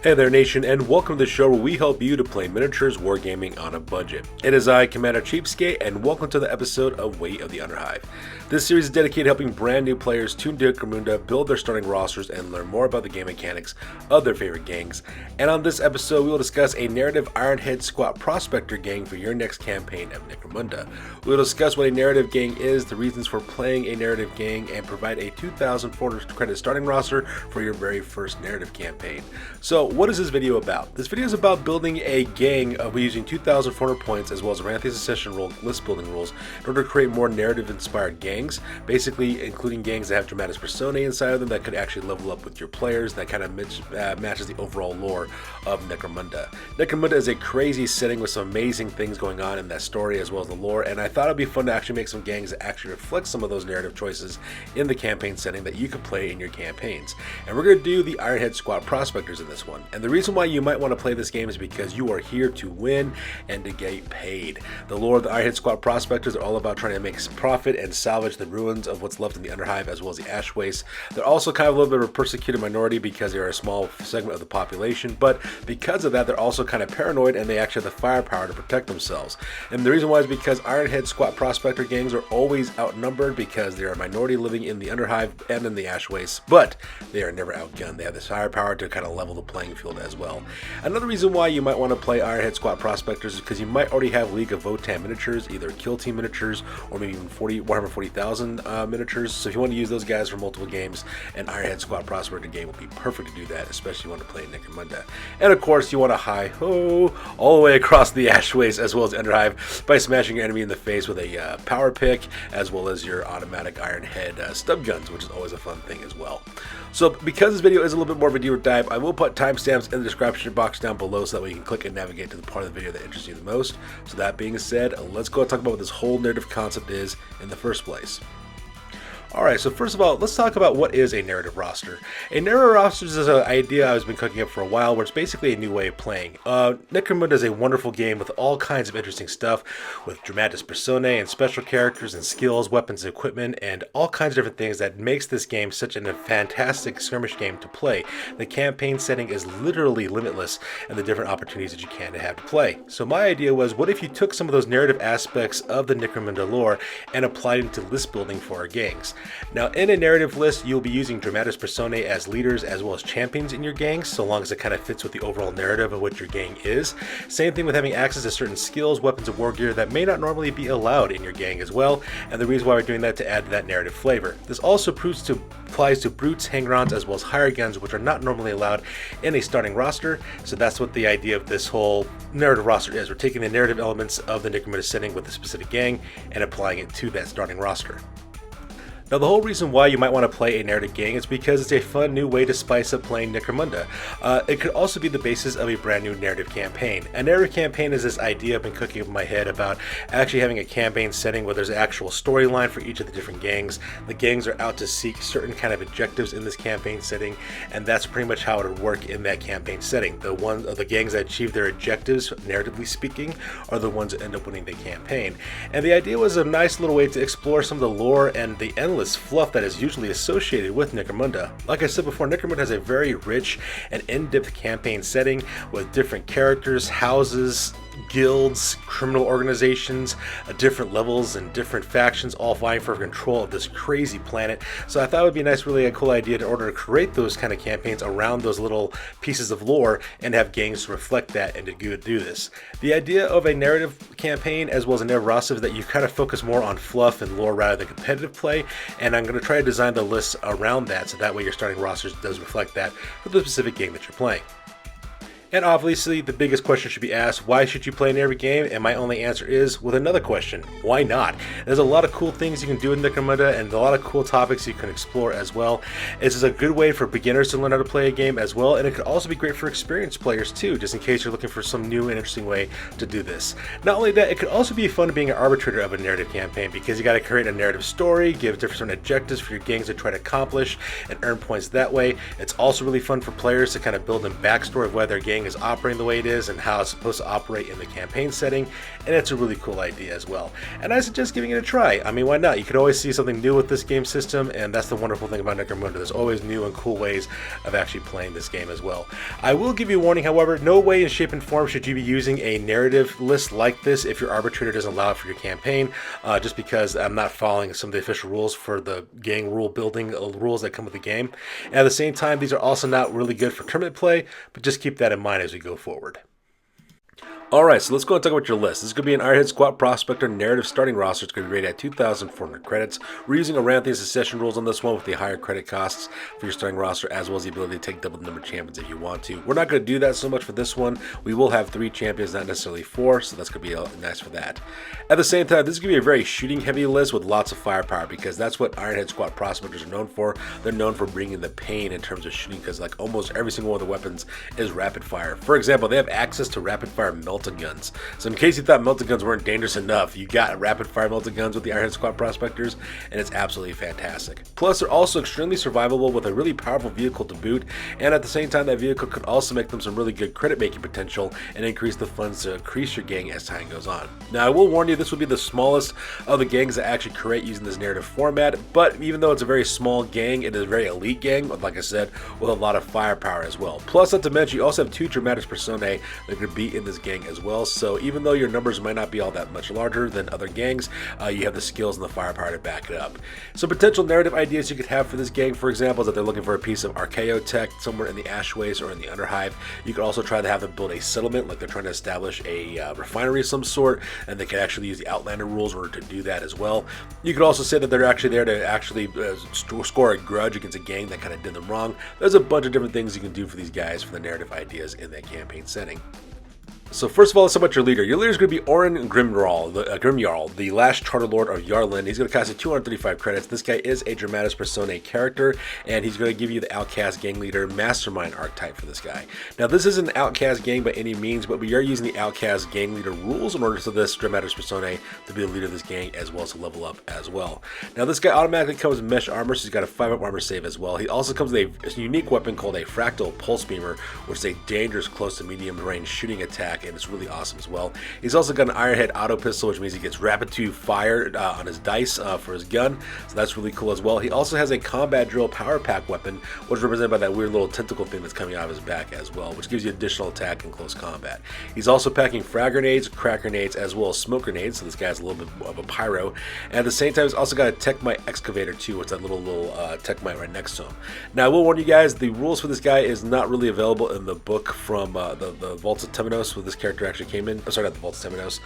Hey there nation, and welcome to the show where we help you to play miniatures wargaming on a budget. It is I, Commander Cheapskate, and welcome to the episode of Weight of the Underhive. This series is dedicated to helping brand new players tune to Necromunda, build their starting rosters, and learn more about the game mechanics of their favorite gangs. And on this episode, we will discuss a Narrative Ironhead Squat Prospector gang for your next campaign of Necromunda. We will discuss what a narrative gang is, the reasons for playing a narrative gang, and provide a 2,400 credit starting roster for your very first narrative campaign. So, what is this video about? This video is about building a gang using 2,400 points as well as Ranth's Ascension list building rules in order to create more narrative inspired gangs, basically including gangs that have Dramatis Personae inside of them that could actually level up with your players, that kind of matches the overall lore of Necromunda. Necromunda is a crazy setting with some amazing things going on in that story as well as the lore, and I thought it'd be fun to actually make some gangs that actually reflect some of those narrative choices in the campaign setting that you could play in your campaigns. And we're going to do the Ironhead Squat Prospectors in this one. And the reason why you might want to play this game is because you are here to win and to get paid. The lore of the Ironhead Squat Prospectors are all about trying to make profit and salvage the ruins of what's left in the Underhive as well as the Ash Waste. They're also kind of a little bit of a persecuted minority because they're a small segment of the population, but because of that they're also kind of paranoid and they actually have the firepower to protect themselves. And the reason why is because Ironhead Squat Prospector gangs are always outnumbered because they're a minority living in the Underhive and in the Ash Waste, but they are never outgunned. They have this firepower to kind of level the playing field as well. Another reason why you might want to play Ironhead Squat Prospectors is because you might already have League of Votann miniatures, either Kill Team miniatures or maybe even 140,000 miniatures. So if you want to use those guys for multiple games, an Ironhead Squat Prospector game will be perfect to do that, especially if you want to play Necromunda. And of course, you want to hi-ho all the way across the Ash Waste as well as Underhive by smashing your enemy in the face with a power pick as well as your automatic Ironhead stub guns, which is always a fun thing as well. So because this video is a little bit more of a deeper dive, I will put timestamps in the description box down below so that way you can click and navigate to the part of the video that interests you the most. So that being said, let's go and talk about what this whole narrative concept is in the first place. Alright, so first of all, let's talk about what is a narrative roster. A narrative roster is an idea I've been cooking up for a while where it's basically a new way of playing. Necromunda is a wonderful game with all kinds of interesting stuff, with Dramatis Personae and special characters and skills, weapons, and equipment, and all kinds of different things that makes this game such a fantastic skirmish game to play. The campaign setting is literally limitless and the different opportunities that you can have to play. So my idea was, what if you took some of those narrative aspects of the Necromunda lore and applied it to list building for our gangs? Now, in a narrative list, you'll be using Dramatis Personae as leaders as well as champions in your gangs, so long as it kind of fits with the overall narrative of what your gang is. Same thing with having access to certain skills, weapons, and war gear that may not normally be allowed in your gang as well, and the reason why we're doing that to add to that narrative flavor. This also applies to brutes, hang-arounds, as well as hired guns, which are not normally allowed in a starting roster, so that's what the idea of this whole narrative roster is. We're taking the narrative elements of the Necromunda setting with a specific gang and applying it to that starting roster. Now, the whole reason why you might want to play a narrative gang is because it's a fun new way to spice up playing Necromunda. It could also be the basis of a brand new narrative campaign. A narrative campaign is this idea I've been cooking up in my head about actually having a campaign setting where there's an actual storyline for each of the different gangs. The gangs are out to seek certain kind of objectives in this campaign setting, and that's pretty much how it would work in that campaign setting. The gangs that achieve their objectives, narratively speaking, are the ones that end up winning the campaign. And the idea was a nice little way to explore some of the lore and the endless fluff that is usually associated with Necromunda. Like I said before, Necromunda has a very rich and in-depth campaign setting with different characters, houses, guilds, criminal organizations, different levels and different factions all vying for control of this crazy planet. So I thought it would be really a cool idea in order to create those kind of campaigns around those little pieces of lore and have games to reflect that and to do this. The idea of a narrative campaign as well as a narrative roster is that you kind of focus more on fluff and lore rather than competitive play, and I'm going to try to design the lists around that so that way your starting roster does reflect that for the specific game that you're playing. And obviously, the biggest question should be asked, why should you play in every game? And my only answer is with another question, why not? There's a lot of cool things you can do in Necromunda and a lot of cool topics you can explore as well. This is a good way for beginners to learn how to play a game as well, and it could also be great for experienced players too, just in case you're looking for some new and interesting way to do this. Not only that, it could also be fun being an arbitrator of a narrative campaign because you got to create a narrative story, give different objectives for your gangs to try to accomplish, and earn points that way. It's also really fun for players to kind of build a backstory of why their gang gang is operating the way it is and how it's supposed to operate in the campaign setting, and it's a really cool idea as well. And I suggest giving it a try. I mean, why not? You could always see something new with this game system, and that's the wonderful thing about Necromunda. There's always new and cool ways of actually playing this game as well. I will give you a warning, however, no way in shape and form should you be using a narrative list like this if your arbitrator doesn't allow it for your campaign, just because I'm not following some of the official rules for the gang rule building rules that come with the game. And at the same time, these are also not really good for tournament play, but just keep that in mind as we go forward. Alright, so let's go and talk about your list. This is going to be an Ironhead Squat Prospector narrative starting roster. It's going to be rated at 2,400 credits. We're using Aranthean Succession rules on this one with the higher credit costs for your starting roster, as well as the ability to take double the number of champions if you want to. We're not going to do that so much for this one. We will have 3 champions, not necessarily 4, so that's going to be nice for that. At the same time, this is going to be a very shooting-heavy list with lots of firepower, because that's what Ironhead Squat Prospectors are known for. They're known for bringing the pain in terms of shooting, because like almost every single one of the weapons is rapid fire. For example, they have access to rapid fire melted guns. So in case you thought melted guns weren't dangerous enough, you got rapid fire melted guns with the Ironhead Squat Prospectors, and it's absolutely fantastic. Plus, they're also extremely survivable with a really powerful vehicle to boot, and at the same time, that vehicle could also make them some really good credit making potential and increase the funds to increase your gang as time goes on. Now, I will warn you, this would be the smallest of the gangs that actually create using this narrative format, but even though it's a very small gang, it is a very elite gang, like I said, with a lot of firepower as well. Plus, not to mention, you also have 2 Dramatis Personae that could be in this gang as well, so even though your numbers might not be all that much larger than other gangs, you have the skills and the firepower to back it up. So potential narrative ideas you could have for this gang, for example, is that they're looking for a piece of Archaeo tech somewhere in the Ashways or in the Underhive. You could also try to have them build a settlement, like they're trying to establish a refinery of some sort, and they could actually use the Outlander rules in order to do that as well. You could also say that they're actually there to actually score a grudge against a gang that kind of did them wrong. There's a bunch of different things you can do for these guys for the narrative ideas in that campaign setting. So first of all, let's talk about your leader. Your leader is going to be Orrin Grimjarl, the last Charter Lord of Jardlan. He's going to cost you 235 credits. This guy is a Dramatis Personae character, and he's going to give you the Outcast Gang Leader Mastermind archetype for this guy. Now, this isn't an Outcast gang by any means, but we are using the Outcast Gang Leader rules in order for this Dramatis Personae to be the leader of this gang, as well as to level up as well. Now, this guy automatically comes with mesh armor, so he's got a 5-up armor save as well. He also comes with a unique weapon called a Fractal Pulse Beamer, which is a dangerous close to medium range shooting attack, and it's really awesome as well. He's also got an Ironhead auto pistol, which means he gets rapid to fire on his dice for his gun, so that's really cool as well. He also has a combat drill power pack weapon, which is represented by that weird little tentacle thing that's coming out of his back as well, which gives you additional attack in close combat. He's also packing frag grenades, crack grenades, as well as smoke grenades, so this guy's a little bit of a pyro. And at the same time, he's also got a Techmite excavator too, which is that little Techmite right next to him. Now, I will warn you guys, the rules for this guy is not really available in the book from the Vaults of Temenos, where this character actually came in. Oh, sorry, not the Vaults of Temenos.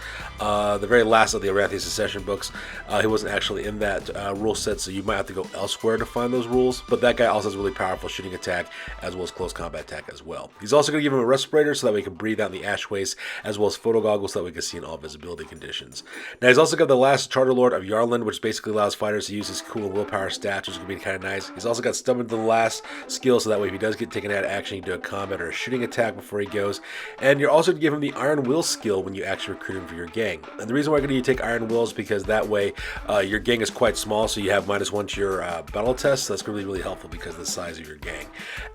The very last of the Aranthean Succession books. He wasn't actually in that rule set, so you might have to go elsewhere to find those rules. But that guy also has really powerful shooting attack, as well as close combat attack as well. He's also going to give him a respirator, so that way he can breathe out in the ashways, as well as photo goggles, so that we can see in all visibility conditions. Now, he's also got the last Charter Lord of Jardlan, which basically allows fighters to use his cool willpower stats, which is going to be kind of nice. He's also got Stubborn to the last skill, so that way if he does get taken out of action, he can do a combat or a shooting attack before he goes. And you're also going to give him the Iron Will skill when you actually recruit him for your gang. And the reason why I'm going to take Iron Will is because that way your gang is quite small, so you have -1 to your battle test. So that's going to be really helpful because of the size of your gang.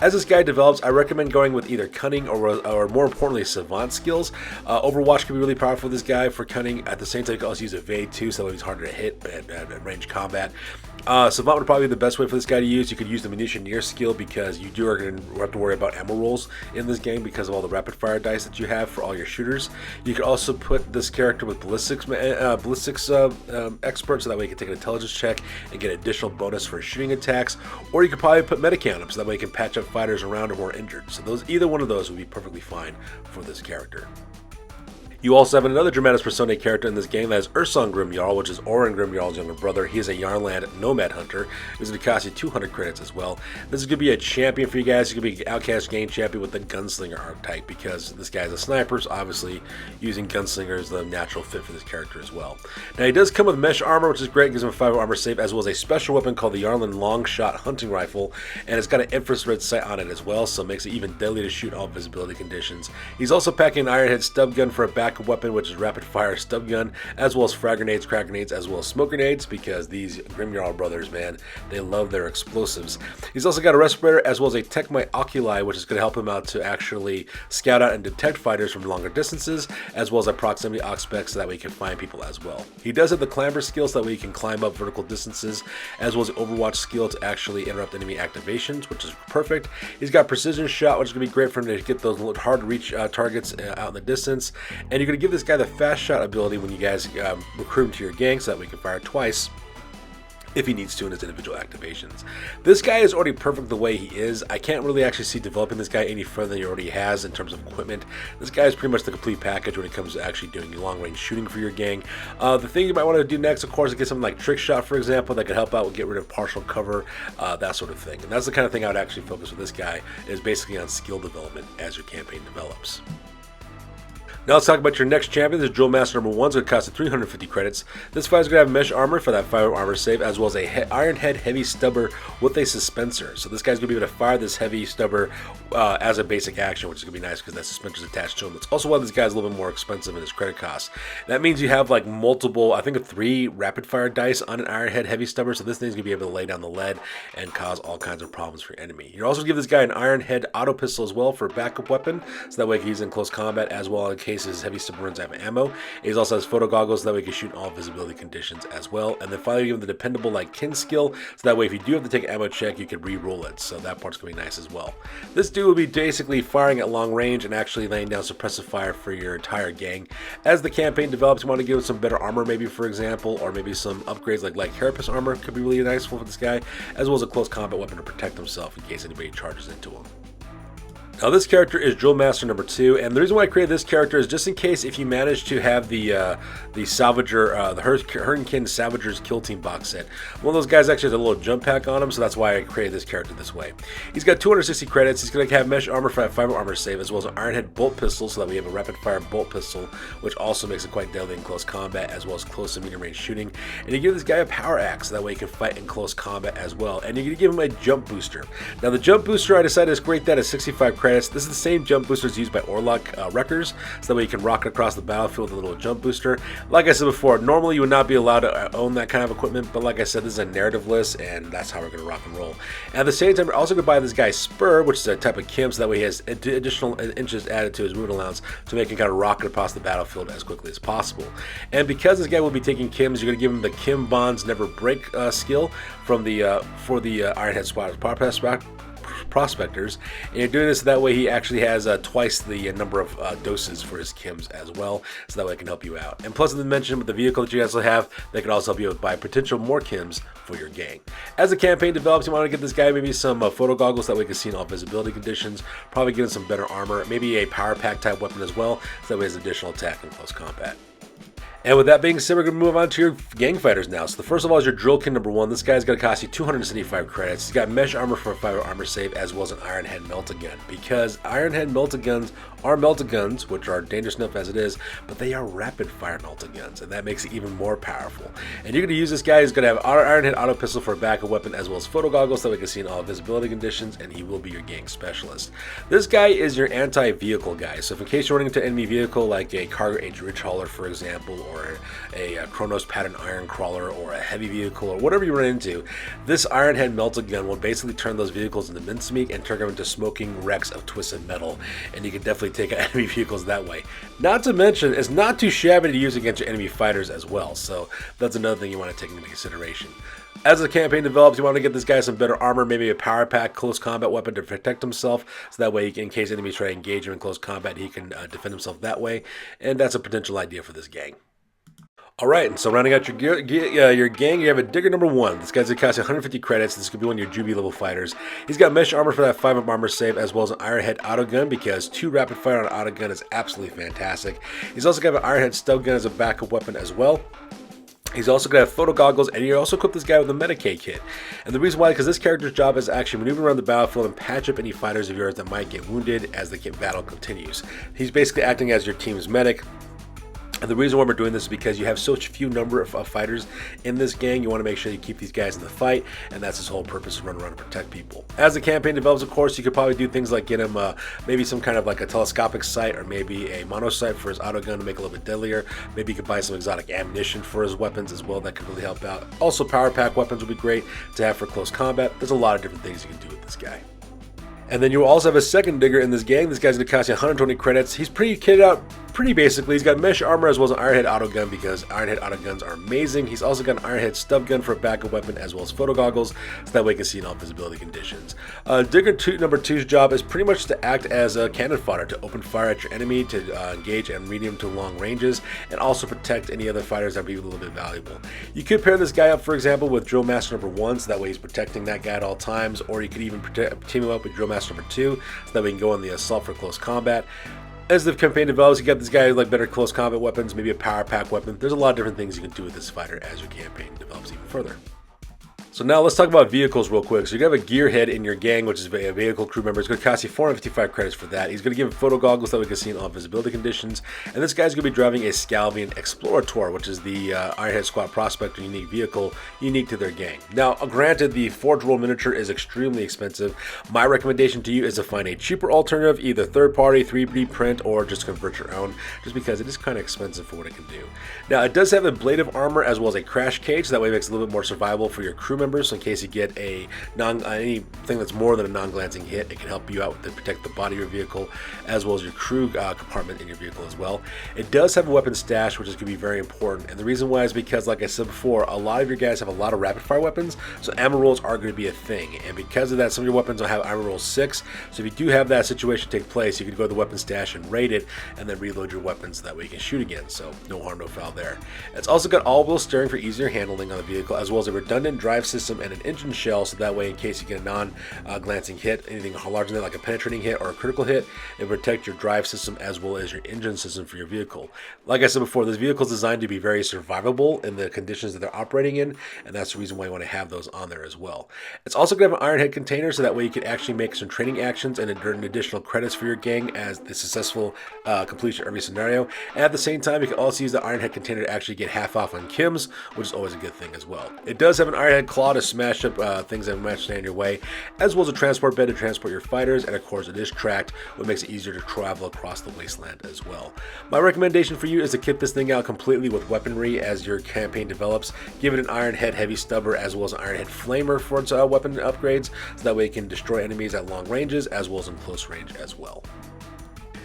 As this guy develops, I recommend going with either cunning or more importantly, savant skills. Overwatch can be really powerful with this guy for cunning. At the same time, you can also use evade too, so that way he's harder to hit at range combat. Savant would probably be the best way for this guy to use. You could use the Munitioneer skill because you are going to have to worry about ammo rolls in this game because of all the rapid fire dice that you have for all your shooters. You could also put this character with ballistics expert, so that way you can take an intelligence check and get additional bonus for shooting attacks. Or you could probably put Medic on him, so that way you can patch up fighters around him who are injured. So either one of those would be perfectly fine for this character. You also have another Dramatis Personae character in this game that is Ursong Grimjarl, which is Orrin Grimjarl's younger brother. He is a Yarnland nomad hunter. He's going to cost you 200 credits as well. This is going to be a champion for you guys. He's going to be an Outcast Game champion with the Gunslinger archetype because this guy's a sniper, so obviously using Gunslinger is the natural fit for this character as well. Now, he does come with mesh armor, which is great. It gives him a 5 armor save, as well as a special weapon called the Jardlan Longshot Hunting Rifle, and it's got an infrared sight on it as well, so it makes it even deadly to shoot in all visibility conditions. He's also packing an Ironhead stub gun for a back backup weapon, which is rapid fire stub gun, as well as frag grenades, crack grenades, as well as smoke grenades, because these Grimjarl brothers, man, they love their explosives. He's also got a respirator as well as a Techmite Oculi, which is going to help him out to actually scout out and detect fighters from longer distances, as well as a proximity Auspex so that way he can find people as well. He does have the clamber skill so that way he can climb up vertical distances, as well as the Overwatch skill to actually interrupt enemy activations, which is perfect. He's got precision shot, which is going to be great for him to get those hard to reach targets out in the distance. And you're going to give this guy the fast shot ability when you guys recruit him to your gang so that we can fire twice if he needs to in his individual activations. This guy is already perfect the way he is. I can't really actually see developing this guy any further than he already has in terms of equipment. This guy is pretty much the complete package when it comes to actually doing long range shooting for your gang. The thing you might want to do next, of course, is get something like Trick Shot, for example, that could help out with get rid of partial cover, that sort of thing. And that's the kind of thing I would actually focus with this guy, is basically on skill development as your campaign develops. Now let's talk about your next champion. This is Drill Master number 1. It's going to cost you 350 credits. This fighter's going to have mesh armor for that 5 armor save, as well as a Ironhead heavy stubber with a suspensor. So this guy's going to be able to fire this heavy stubber as a basic action, which is going to be nice because that suspensor's attached to him. It's also why this guy's a little bit more expensive in his credit cost. That means you have like multiple, I think 3 rapid fire dice on an Ironhead heavy stubber, so this thing's going to be able to lay down the lead and cause all kinds of problems for your enemy. You're also going to give this guy an Ironhead auto pistol as well for a backup weapon, so that way he's in close combat as well in case his heavy stubber runs out of ammo. He also has photo goggles, so that way he can shoot in all visibility conditions as well. And then finally, give him the dependable like kin skill, so that way if you do have to take an ammo check, you can re-roll it. So that part's going to be nice as well. This dude will be basically firing at long range and actually laying down suppressive fire for your entire gang. As the campaign develops, you want to give him some better armor, maybe for example, or maybe some upgrades like carapace armor could be really nice for this guy, as well as a close combat weapon to protect himself in case anybody charges into him. Now this character is Drill Master number 2, and the reason why I created this character is just in case if you manage to have the Salvager, the Hurricane Salvager's Kill Team box set. One of those guys actually has a little jump pack on him, so that's why I created this character this way. He's got 260 credits. He's going to have mesh armor for that 5 armor save, as well as an Ironhead bolt pistol, so that we have a rapid fire bolt pistol, which also makes it quite deadly in close combat, as well as close and medium range shooting. And you give this guy a power axe, so that way he can fight in close combat as well. And you're going to give him a jump booster. Now the jump booster, I decided to grade that at 65 credits. This is the same jump boosters used by Orlok Wreckers, so that way you can rocket across the battlefield with a little jump booster. Like I said before, normally you would not be allowed to own that kind of equipment, but like I said, this is a narrative list, and that's how we're going to rock and roll. And at the same time, we're also going to buy this guy's Spur, which is a type of Kim, so that way he has additional inches added to his movement allowance to make him kind of rocket across the battlefield as quickly as possible. And because this guy will be taking Kims, you're going to give him the Kim Bonds Never Break skill from the for the Ironhead Squat Prospectors, and you're doing this so that way he actually has twice the number of doses for his Kims as well, so that way it can help you out. And plus, as I mentioned, with the vehicle that you guys will have, they can also help you buy potential more Kims for your gang. As the campaign develops, you want to get this guy maybe some photo goggles so that way he can see in all visibility conditions, probably give him some better armor, maybe a power pack type weapon as well, so that way he has additional attack in close combat. And with that being said, we're going to move on to your gang fighters now. So the first of all is your Drillkin number 1. This guy's going to cost you 275 credits. He's got mesh armor for a 5 armor save, as well as an Ironhead Melt-A-Gun. Because Ironhead Melt-A-Guns are Melt-A-Guns, which are dangerous enough as it is, but they are rapid fire Melt-A-Guns, and that makes it even more powerful. And you're going to use this guy. He's going to have Ironhead auto pistol for a backup weapon, as well as photo goggles so we can see in all visibility conditions, and he will be your gang specialist. This guy is your anti-vehicle guy. So if in case you're running into an enemy vehicle like a cargo ridge hauler, for example, or a Chronos pattern iron crawler, or a heavy vehicle, or whatever you run into, this Ironhead Melt-A-Gun will basically turn those vehicles into mincemeat and turn them into smoking wrecks of twisted metal, and you can definitely take out enemy vehicles that way. Not to mention, it's not too shabby to use against your enemy fighters as well, so that's another thing you want to take into consideration. As the campaign develops, you want to get this guy some better armor, maybe a power pack, close combat weapon to protect himself, so that way, in case enemies try to engage him in close combat, he can defend himself that way, and that's a potential idea for this gang. Alright, and so rounding out your gang, you have a Digger number 1. This guy's going to cost you 150 credits. This could be one of your Juby level fighters. He's got mesh armor for that 5 up armor save, as well as an Ironhead auto gun, because 2 rapid fire on an auto gun is absolutely fantastic. He's also got an Ironhead stub gun as a backup weapon as well. He's also going to have photo goggles, and you also equip this guy with a Medicaid kit. And the reason why, because this character's job is actually maneuver around the battlefield and patch up any fighters of yours that might get wounded as the battle continues. He's basically acting as your team's medic, And the reason why we're doing this is because you have such few number of fighters in this gang. You want to make sure you keep these guys in the fight, and that's his whole purpose, to run around and protect people. As the campaign develops, of course, you could probably do things like get him maybe some kind of like a telescopic sight, or maybe a mono sight for his auto gun to make it a little bit deadlier. Maybe you could buy some exotic ammunition for his weapons as well. That could really help out. Also, power pack weapons would be great to have for close combat. There's a lot of different things you can do with this guy. And then you will also have a second digger in this gang. This guy's going to cost you 120 credits. He's pretty kitted out pretty basically. He's got mesh armor as well as an Ironhead auto gun, because Ironhead auto guns are amazing. He's also got an Ironhead stub gun for a backup weapon, as well as photo goggles, so that way you can see in all visibility conditions. Digger number 2's job is pretty much to act as a cannon fodder, to open fire at your enemy, to engage at medium to long ranges, and also protect any other fighters that would be a little bit valuable. You could pair this guy up, for example, with Drill Master number 1, so that way he's protecting that guy at all times, or you could even team him up with Drill Master number 2, so that we can go on the assault for close combat. As the campaign develops, you got this guy like better close combat weapons, maybe a power pack weapon. There's a lot of different things you can do with this fighter as your campaign develops even further. So now let's talk about vehicles real quick. So you're going to have a gearhead in your gang, which is a vehicle crew member. It's going to cost you 455 credits for that. He's going to give him photo goggles that we can see in all visibility conditions. And this guy's going to be driving a Scalvian Explorator, which is the Ironhead Squat Prospector unique vehicle, unique to their gang. Now, granted, the Forge World miniature is extremely expensive. My recommendation to you is to find a cheaper alternative, either third-party, 3D print, or just convert your own, just because it is kind of expensive for what it can do. Now, it does have a blade of armor as well as a crash cage, so that way it makes it a little bit more survivable for your crew members. So in case you get anything that's more than a non-glancing hit, it can help you out to protect the body of your vehicle as well as your crew compartment in your vehicle as well. It does have a weapon stash, which is going to be very important, and the reason why is because, like I said before, a lot of your guys have a lot of rapid fire weapons, so ammo rolls are going to be a thing, and because of that, some of your weapons will have ammo roll 6. So if you do have that situation take place, you can go to the weapon stash and raid it, and then reload your weapons so that way you can shoot again. So no harm, no foul there. It's also got all-wheel steering for easier handling on the vehicle, as well as a redundant drive system and an engine shell, so that way in case you get a non-glancing hit, anything larger than like a penetrating hit or a critical hit, it will protect your drive system as well as your engine system for your vehicle. Like I said before, this vehicle is designed to be very survivable in the conditions that they're operating in, and that's the reason why you want to have those on there as well. It's also going to have an Ironhead container, so that way you can actually make some training actions and earn additional credits for your gang as the successful completion of every scenario. And at the same time, you can also use the Ironhead container to actually get half off on Kims, which is always a good thing as well. It does have an Ironhead claw to smash up things that might stand in your way, as well as a transport bed to transport your fighters, and of course it is tracked, which makes it easier to travel across the wasteland as well. My recommendation for you is to kit this thing out completely with weaponry as your campaign develops. Give it an Ironhead heavy stubber as well as an Ironhead flamer for its weapon upgrades, so that way it can destroy enemies at long ranges as well as in close range as well.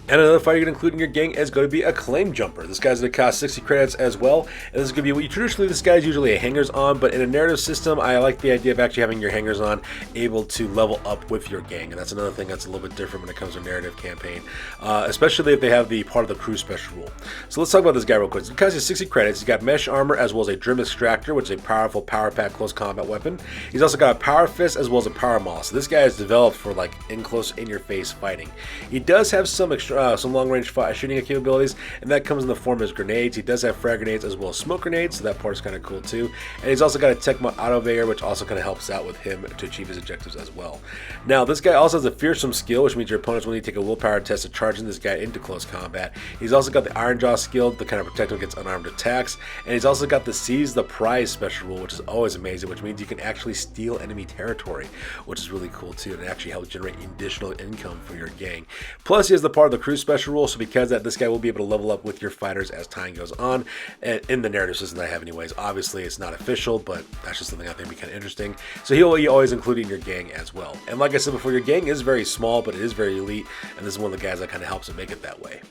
And another fighter you're going to include in your gang is going to be a Claim Jumper. This guy's going to cost 60 credits as well. And this is going to be what you traditionally, this guy's usually a hangers on, but in a narrative system, I like the idea of actually having your hangers on able to level up with your gang. And that's another thing that's a little bit different when it comes to a narrative campaign, especially if they have the part of the crew special rule. So let's talk about this guy real quick. So it costs you 60 credits. He's got mesh armor as well as a Drim Extractor, which is a powerful power pack close combat weapon. He's also got a Power Fist as well as a Power Maul. So this guy is developed for like in your face fighting. He does have some long range shooting capabilities, and that comes in the form of his grenades. He does have frag grenades as well as smoke grenades, so that part is kind of cool too. And he's also got a Tech Mod Auto Veyor, which also kind of helps out with him to achieve his objectives as well. Now, this guy also has a Fearsome skill, which means your opponents will need to take a willpower test to charging this guy into close combat. He's also got the Iron Jaw skill to kind of protect him against unarmed attacks, and he's also got the Seize the Prize special rule, which is always amazing, which means you can actually steal enemy territory, which is really cool too, and it actually helps generate additional income for your gang. Plus, he has the part of the crew special rule, so because that, this guy will be able to level up with your fighters as time goes on, and in the narrative system that I have anyways. Obviously, it's not official, but that's just something I think would be kind of interesting. So he'll be always included in your gang as well. And like I said before, your gang is very small, but it is very elite, and this is one of the guys that kind of helps it make it that way.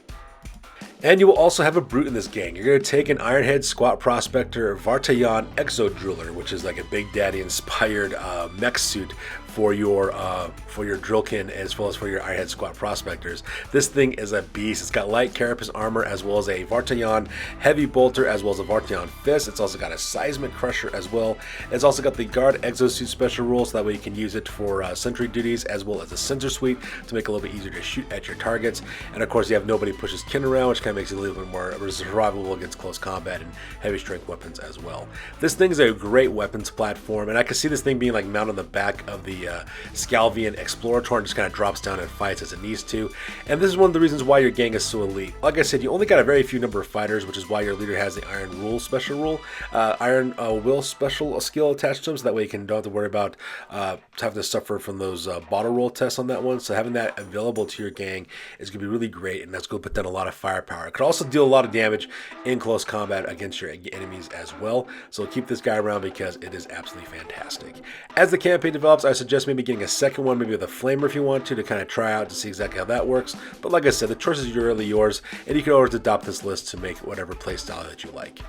And you will also have a brute in this gang. You're going to take an Ironhead Squat Prospector Vartayan Exo Driller, which is like a Big Daddy inspired mech suit for your Drillkin as well as for your Ironhead Squat Prospectors. This thing is a beast. It's got light carapace armor as well as a Vartayan heavy bolter as well as a Vartayan fist. It's also got a seismic crusher as well. It's also got the guard exosuit special rule, so that way you can use it for sentry duties as well as a sensor suite to make it a little bit easier to shoot at your targets. And of course, you have nobody pushes kin around, which kind of makes it a little bit more survivable against close combat and heavy strength weapons as well. This thing is a great weapons platform, and I can see this thing being like mounted on the back of the the Scalvian Explorator and just kind of drops down and fights as it needs to. And this is one of the reasons why your gang is so elite. Like I said, you only got a very few number of fighters, which is why your leader has the Iron Rule special rule, Iron Will special skill attached to him, so that way you don't have to worry about having to suffer from those bottle roll tests on that one. So having that available to your gang is going to be really great, and that's going to put down a lot of firepower. It could also deal a lot of damage in close combat against your enemies as well. So keep this guy around because it is absolutely fantastic. As the campaign develops, I suggest maybe getting a second one, maybe with a flamer if you want to kind of try out to see exactly how that works. But like I said, the choice is really yours, and you can always adopt this list to make whatever playstyle that you like.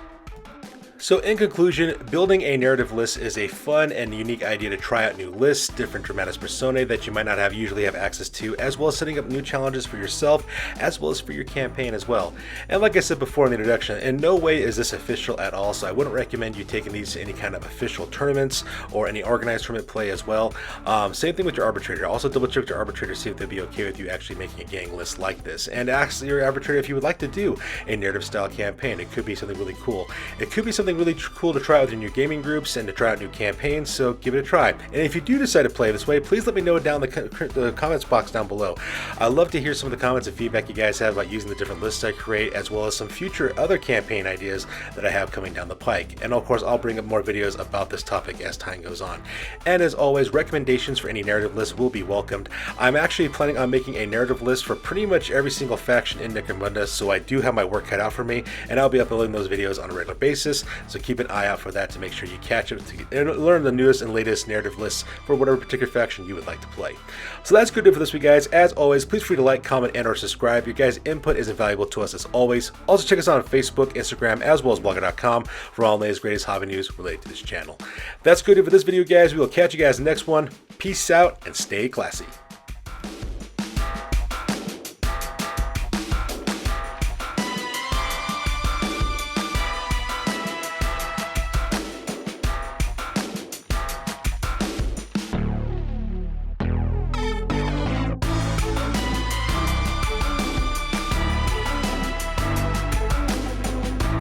So in conclusion, building a narrative list is a fun and unique idea to try out new lists, different dramatis personae that you might not usually have access to, as well as setting up new challenges for yourself, as well as for your campaign as well. And like I said before in the introduction, in no way is this official at all, so I wouldn't recommend you taking these to any kind of official tournaments or any organized tournament play as well. Same thing with your arbitrator. Also double check with your arbitrator, see if they'd be okay with you actually making a gang list like this. And ask your arbitrator if you would like to do a narrative style campaign. It could be something really cool. It could be something really cool to try out in your gaming groups and to try out new campaigns, so give it a try. And if you do decide to play this way, please let me know down the comments box down below. I'd love to hear some of the comments and feedback you guys have about using the different lists I create, as well as some future other campaign ideas that I have coming down the pike. And of course, I'll bring up more videos about this topic as time goes on. And as always, recommendations for any narrative list will be welcomed. I'm actually planning on making a narrative list for pretty much every single faction in Necromunda, so I do have my work cut out for me, and I'll be uploading those videos on a regular basis, so keep an eye out for that to make sure you catch it and learn the newest and latest narrative lists for whatever particular faction you would like to play. So that's good for this week, guys. As always, please feel free to like, comment, and or subscribe. Your guys' input is invaluable to us as always. Also check us out on Facebook, Instagram, as well as blogger.com for all the latest greatest hobby news related to this channel. That's good for this video, guys. We will catch you guys next one. Peace out and stay classy.